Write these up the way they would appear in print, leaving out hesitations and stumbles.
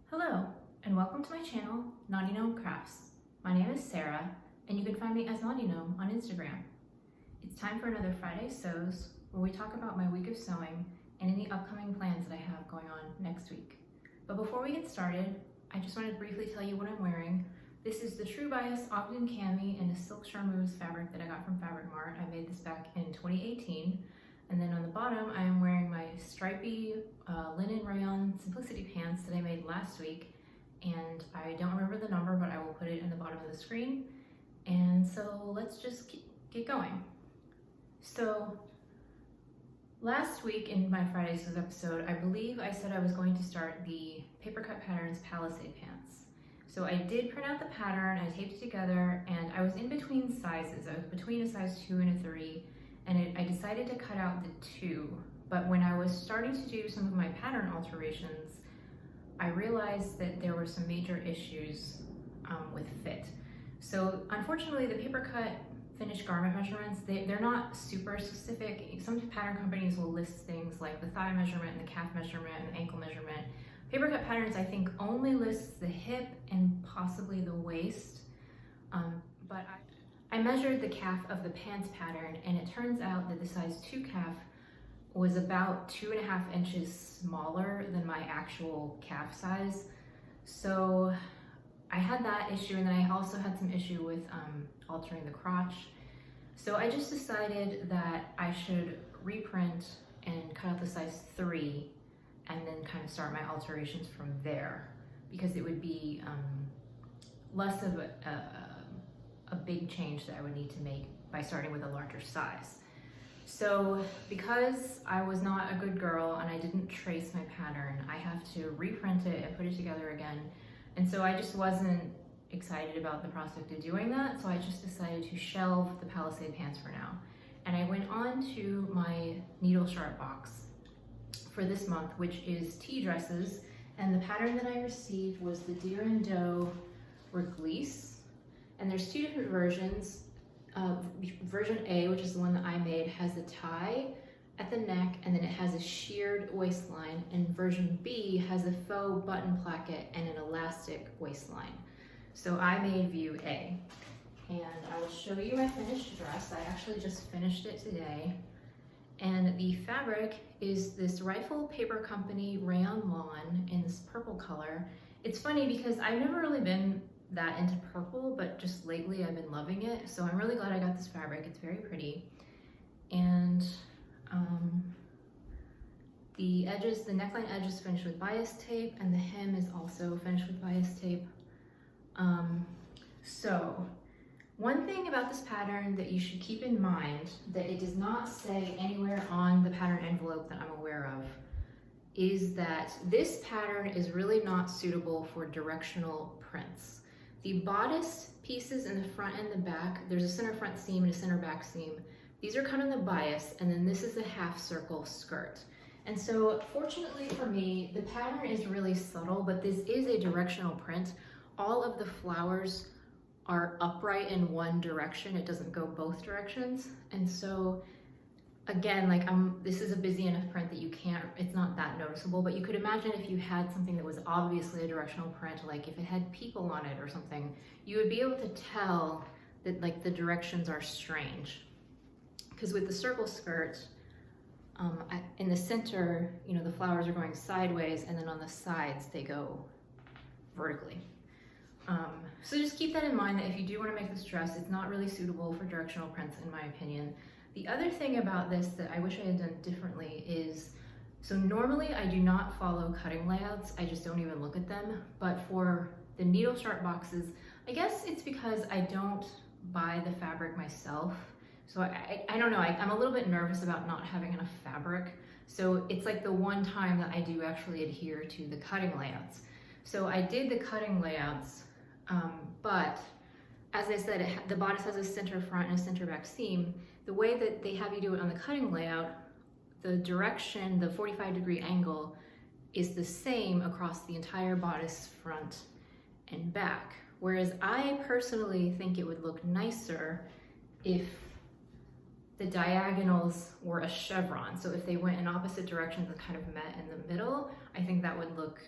Hello, and welcome to my channel, knottygnome Crafts. My name is Sarah, and you can find me as knottygnome on Instagram. It's time for another Friday Sews, where we talk about my week of sewing and any upcoming plans that I have going on next week. But before we get started, I just wanted to briefly tell you what I'm wearing. This is the True Bias Ogden Cami in a silk charmeuse fabric that I got from Fibre Mart. I made this back in 2018. And then on the bottom, I am wearing my stripy linen rayon simplicity pants that I made last week. And I don't remember the number, but I will put it in the bottom of the screen. And so let's just get going. So last week in my Friday Sews episode, I believe I said I was going to start the Paper Cut Patterns Palisade pants. So I did print out the pattern, I taped it together, and I was in between sizes. I was between a size 2 and a 3. And I decided to cut out the 2, but when I was starting to do some of my pattern alterations, I realized that there were some major issues with fit. So unfortunately, the paper cut finished garment measurements, they're not super specific. Some pattern companies will list things like the thigh measurement and the calf measurement and the ankle measurement. Paper cut patterns, I think, only lists the hip and possibly the waist, but I measured the calf of the pants pattern, and it turns out that the size 2 calf was about 2.5 inches smaller than my actual calf size. So I had that issue, and then I also had some issue with altering the crotch. So I just decided that I should reprint and cut out the size 3 and then kind of start my alterations from there, because it would be less of a big change that I would need to make by starting with a larger size. So because I was not a good girl and I didn't trace my pattern, I have to reprint it and put it together again. And so I just wasn't excited about the prospect of doing that, so I just decided to shelve the Palisade pants for now. And I went on to my needle sharp box for this month, which is tea dresses, and the pattern that I received was the Deer Doe Reglisse. And there's 2 different versions. Version A, which is the one that I made, has a tie at the neck and then it has a sheared waistline, and version B has a faux button placket and an elastic waistline. So I made view A, and I will show you my finished dress. I actually just finished it today, and the fabric is this Rifle Paper Company rayon lawn in this purple color. It's funny because I've never really been that into purple, but just lately I've been loving it, so I'm really glad I got this fabric. It's very pretty, and the edges, the neckline edge is finished with bias tape, and the hem is also finished with bias tape. So one thing about this pattern that you should keep in mind, that it does not say anywhere on the pattern envelope that I'm aware of, is that this pattern is really not suitable for directional prints. The bodice pieces in the front and the back, there's a center front seam and a center back seam. These are kind of the bias, and then this is a half circle skirt. And so fortunately for me, the pattern is really subtle, but this is a directional print. All of the flowers are upright in one direction. It doesn't go both directions. And so again, like this is a busy enough print that you can't, it's not that noticeable, but you could imagine if you had something that was obviously a directional print, like if it had people on it or something, you would be able to tell that like the directions are strange. Because with the circle skirt, in the center, you know, the flowers are going sideways, and then on the sides, they go vertically. So just keep that in mind, that if you do want to make this dress, it's not really suitable for directional prints in my opinion. The other thing about this that I wish I had done differently is, so normally I do not follow cutting layouts, I just don't even look at them, but for the needle sharp boxes, I guess it's because I don't buy the fabric myself. So I don't know, I'm a little bit nervous about not having enough fabric. So it's like the one time that I do actually adhere to the cutting layouts. So I did the cutting layouts, but as I said, the bodice has a center front and a center back seam. The way that they have you do it on the cutting layout, the direction, the 45-degree angle is the same across the entire bodice, front and back. Whereas I personally think it would look nicer if the diagonals were a chevron. So if they went in opposite directions and kind of met in the middle, I think that would look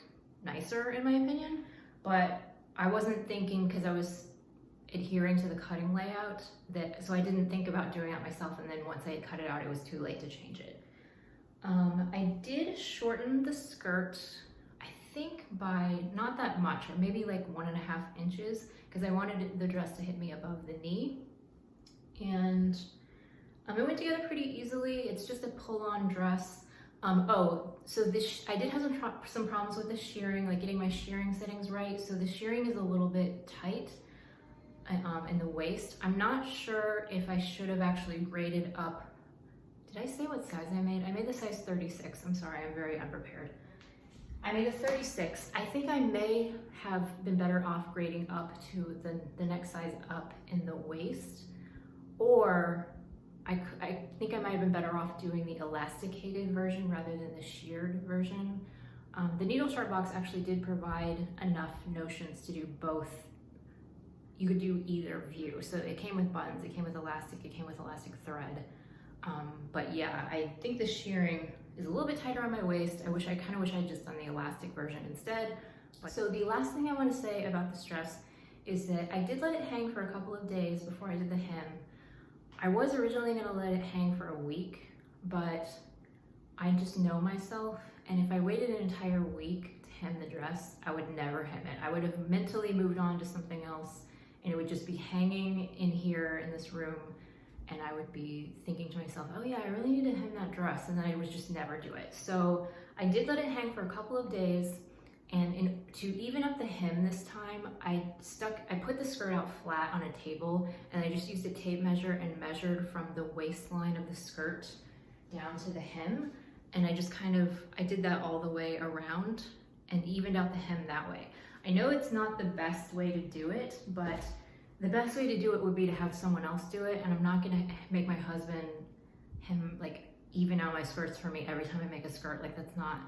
nicer in my opinion, but I wasn't thinking, because I was adhering to the cutting layout, so I didn't think about doing it myself, and then once I had cut it out, it was too late to change it. I did shorten the skirt, I think by not that much, or maybe like 1.5 inches, because I wanted the dress to hit me above the knee. And it went together pretty easily. It's just a pull-on dress. So this, I did have some problems with the shearing, like getting my shearing settings right. So the shearing is a little bit tight in the waist. I'm not sure if I should have actually graded up. Did I say what size I made? I made the size 36. I'm sorry, I'm very unprepared. I made a 36. I think I may have been better off grading up to the next size up in the waist, or I think I might have been better off doing the elasticated version rather than the sheared version. The needle chart box actually did provide enough notions to do both. You could do either view. So it came with buttons, it came with elastic, it came with elastic thread. But yeah, I think the shearing is a little bit tighter on my waist. I kind of wish I had just done the elastic version instead. So the last thing I want to say about this dress is that I did let it hang for a couple of days before I did the hem. I was originally going to let it hang for a week, but I just know myself, and if I waited an entire week to hem the dress, I would never hem it. I would have mentally moved on to something else, and it would just be hanging in here in this room, and I would be thinking to myself, oh yeah, I really need to hem that dress, and then I would just never do it. So I did let it hang for a couple of days, and to even up the hem this time, I put the skirt out flat on a table, and I just used a tape measure and measured from the waistline of the skirt down to the hem, and I did that all the way around and evened out the hem that way. I know it's not the best way to do it, but the best way to do it would be to have someone else do it, and I'm not gonna make my husband even out my skirts for me every time I make a skirt. Like, that's not,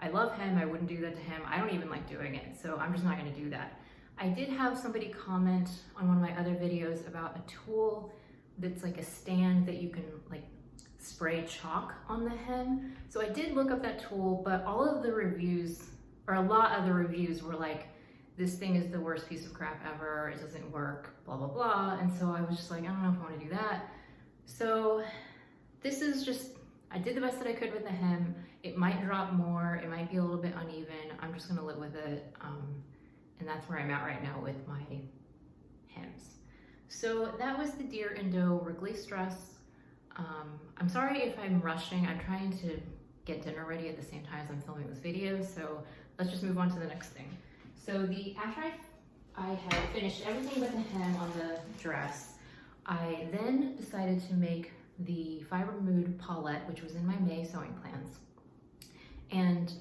I love him, I wouldn't do that to him. I don't even like doing it, so I'm just not gonna do that. I did have somebody comment on one of my other videos about a tool that's like a stand that you can like spray chalk on the hem. So I did look up that tool, but all of the reviews, or a lot of the reviews, were like, this thing is the worst piece of crap ever, it doesn't work, blah, blah, blah. And so I was just like, I don't know if I wanna do that. So this is just, I did the best that I could with the hem. It might drop more, it might be a little bit uneven. I'm just gonna live with it. And that's where I'm at right now with my hems. So that was the Deer Doe Reglisse dress. I'm sorry if I'm rushing. I'm trying to get dinner ready at the same time as I'm filming this video. So let's just move on to the next thing. So after I had finished everything but the hem on the dress, I then decided to make the Fibre Mood Paulette, which was in my May sewing plans. And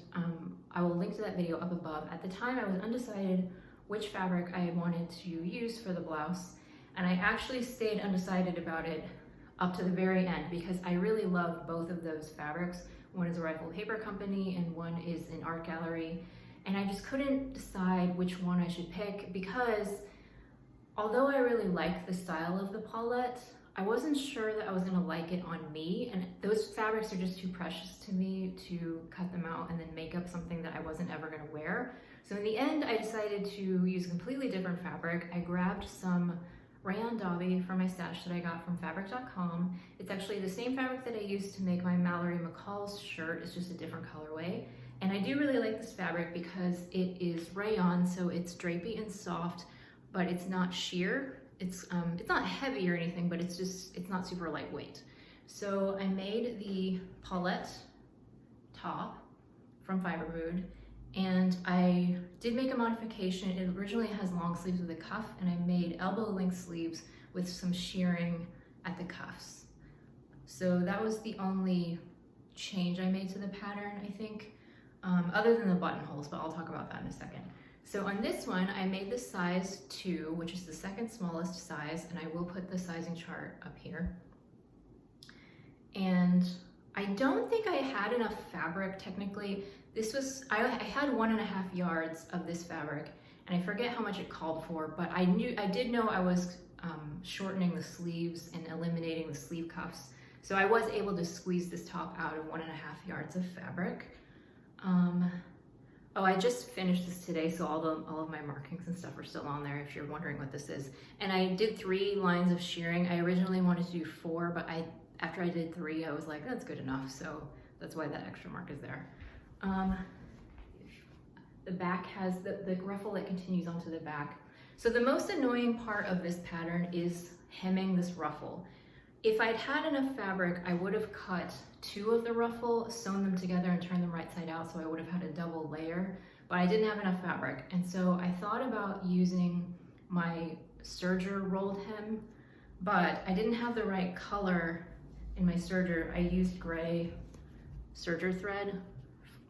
I will link to that video up above. At the time, I was undecided which fabric I wanted to use for the blouse, and I actually stayed undecided about it up to the very end because I really love both of those fabrics. One is a Rifle Paper Company and one is an art gallery, and I just couldn't decide which one I should pick because although I really like the style of the Paulette, I wasn't sure that I was gonna like it on me, and those fabrics are just too precious to me to cut them out and then make up something that I wasn't ever gonna wear. So in the end, I decided to use a completely different fabric. I grabbed some rayon dobby from my stash that I got from fabric.com. It's actually the same fabric that I used to make my Mallory McCall's shirt. It's just a different colorway. And I do really like this fabric because it is rayon, so it's drapey and soft, but it's not sheer. It's not heavy or anything, but it's not super lightweight. So I made the Paulette top from Fibre Mood, and I did make a modification. It originally has long sleeves with a cuff, and I made elbow length sleeves with some shearing at the cuffs. So that was the only change I made to the pattern, I think, other than the buttonholes, but I'll talk about that in a second. So on this one, I made the size 2, which is the second smallest size, and I will put the sizing chart up here. And I don't think I had enough fabric technically. I had 1.5 yards of this fabric, and I forget how much it called for, but I did know I was shortening the sleeves and eliminating the sleeve cuffs. So I was able to squeeze this top out of 1.5 yards of fabric. Oh, I just finished this today, so all of my markings and stuff are still on there if you're wondering what this is. And I did 3 lines of shearing. I originally wanted to do 4, but after I did 3, I was like, that's good enough. So that's why that extra mark is there. The back has the ruffle that continues onto the back. So the most annoying part of this pattern is hemming this ruffle. If I'd had enough fabric, I would have cut 2 of the ruffle, sewn them together and turned them right side out, so I would have had a double layer, but I didn't have enough fabric. And so I thought about using my serger rolled hem, but I didn't have the right color in my serger. I used gray serger thread,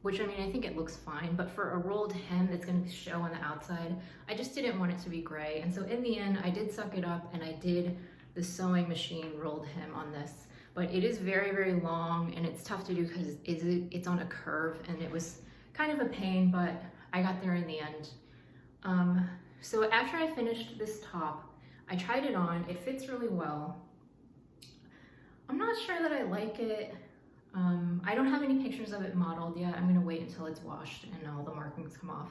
which, I mean, I think it looks fine, but for a rolled hem that's gonna show on the outside, I just didn't want it to be gray. And so in the end, I did suck it up and I did the sewing machine rolled hem on this, but it is very, very long and it's tough to do because it's on a curve and it was kind of a pain, but I got there in the end. So after I finished this top, I tried it on. It fits really well. I'm not sure that I like it. I don't have any pictures of it modeled yet. I'm gonna wait until it's washed and all the markings come off.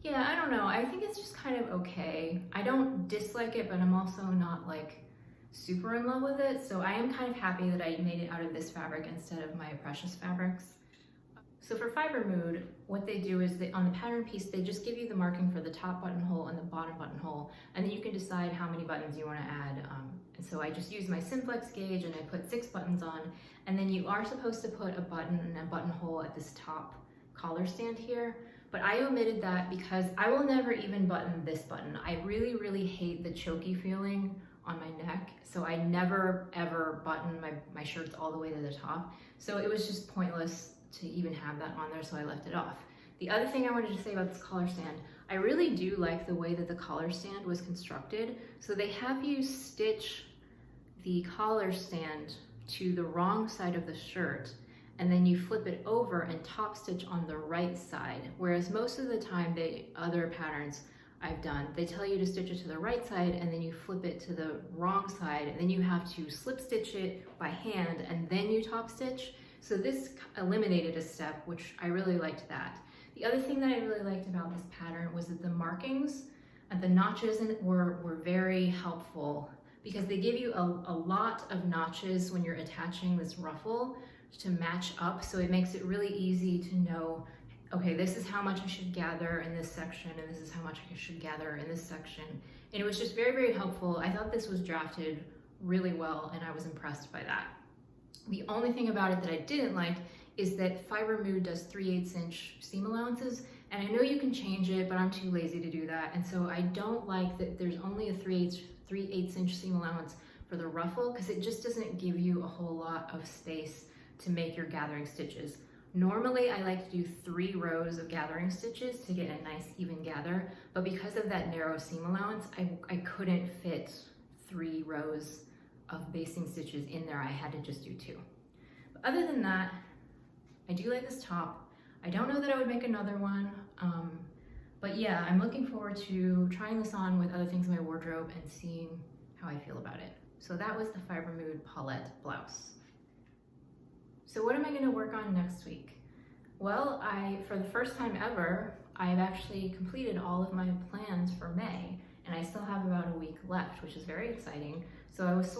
Yeah, I don't know. I think it's just kind of okay. I don't dislike it, but I'm also not like super in love with it. So I am kind of happy that I made it out of this fabric instead of my precious fabrics. So for Fibre Mood, what they do is on the pattern piece, they just give you the marking for the top buttonhole and the bottom buttonhole, and then you can decide how many buttons you want to add. And so I just used my Simplex gauge and I put 6 buttons on, and then you are supposed to put a button and a buttonhole at this top collar stand here. But I omitted that because I will never even button this button. I really, really hate the choky feeling on my neck. So I never, ever button my shirts all the way to the top. So it was just pointless to even have that on there, so I left it off. The other thing I wanted to say about this collar stand, I really do like the way that the collar stand was constructed. So they have you stitch the collar stand to the wrong side of the shirt, and then you flip it over and top stitch on the right side. Whereas most of the time, other patterns I've done, they tell you to stitch it to the right side and then you flip it to the wrong side, and then you have to slip stitch it by hand and then you top stitch. So this eliminated a step, which I really liked that. The other thing that I really liked about this pattern was that the markings and the notches were very helpful because they give you a lot of notches when you're attaching this ruffle to match up. So it makes it really easy to know, okay, this is how much I should gather in this section and this is how much I should gather in this section. And it was just very, very helpful. I thought this was drafted really well and I was impressed by that. The only thing about it that I didn't like is that Fibre Mood does 3/8 inch seam allowances, and I know you can change it, but I'm too lazy to do that. And so I don't like that there's only a 3/8 inch seam allowance for the ruffle, because it just doesn't give you a whole lot of space to make your gathering stitches. Normally I like to do 3 rows of gathering stitches to get a nice even gather, but because of that narrow seam allowance, I couldn't fit 3 rows of basting stitches in there. I had to just do 2. But other than that, I do like this top. I don't know that I would make another one, but yeah, I'm looking forward to trying this on with other things in my wardrobe and seeing how I feel about it. So that was the Fibre Mood Paulette blouse. So what am I gonna work on next week? Well, for the first time ever, I've actually completed all of my plans for May, and I still have about a week left, which is very exciting. So I was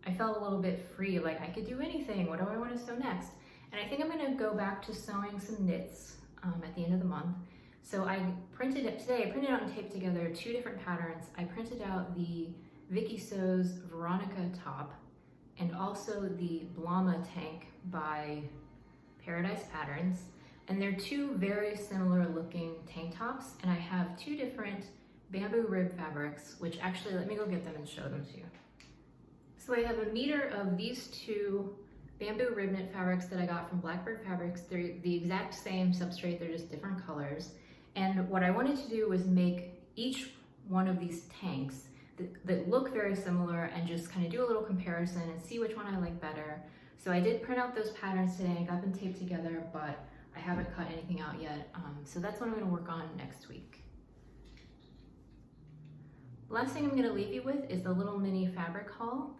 I felt a little bit free, like I could do anything. What do I want to sew next? And I think I'm gonna go back to sewing some knits at the end of the month. So I printed out and taped together 2 different patterns. I printed out the Vicky Sews Veronica top and also the Blama tank by Paradise Patterns. And they're 2 very similar looking tank tops, and I have 2 different bamboo rib fabrics, which actually, let me go get them and show them to you. So I have a meter of these 2 bamboo rib knit fabrics that I got from Blackbird Fabrics. They're the exact same substrate, they're just different colors. And what I wanted to do was make each one of these tanks that look very similar and just kind of do a little comparison and see which one I like better. So I did print out those patterns today. I got them taped together, but I haven't cut anything out yet. So that's what I'm gonna work on next week. The last thing I'm gonna leave you with is the little mini fabric haul.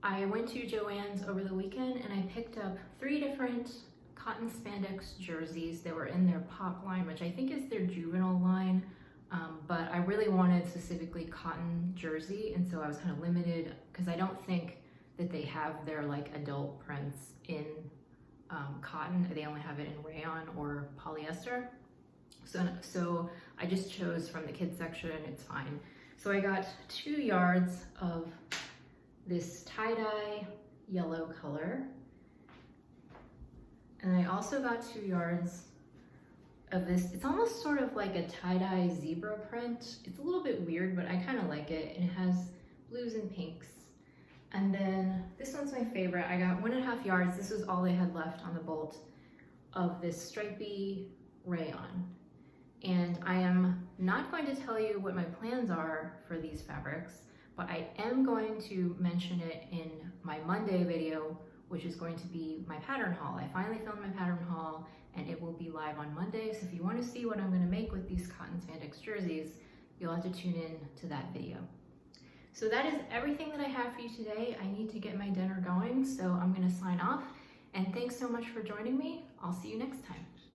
I went to Joann's over the weekend and I picked up 3 different cotton spandex jerseys. They were in their pop line, which I think is their juvenile line, but I really wanted specifically cotton jersey, and so I was kind of limited because I don't think that they have their like adult prints in cotton. They only have it in rayon or polyester. So I just chose from the kids section. It's fine. So I got 2 yards of this tie-dye yellow color, and I also got 2 yards of this. It's almost sort of like a tie-dye zebra print. It's a little bit weird, but I kind of like it, and it has blues and pinks. And then this one's my favorite. I got 1.5 yards. This was all they had left on the bolt of this stripy rayon. And I am not going to tell you what my plans are for these fabrics, but I am going to mention it in my Monday video, which is going to be my pattern haul. I finally filmed my pattern haul, and it will be live on Monday. So if you want to see what I'm going to make with these cotton spandex jerseys, you'll have to tune in to that video. So that is everything that I have for you today. I need to get my dinner going, so I'm going to sign off. And thanks so much for joining me. I'll see you next time.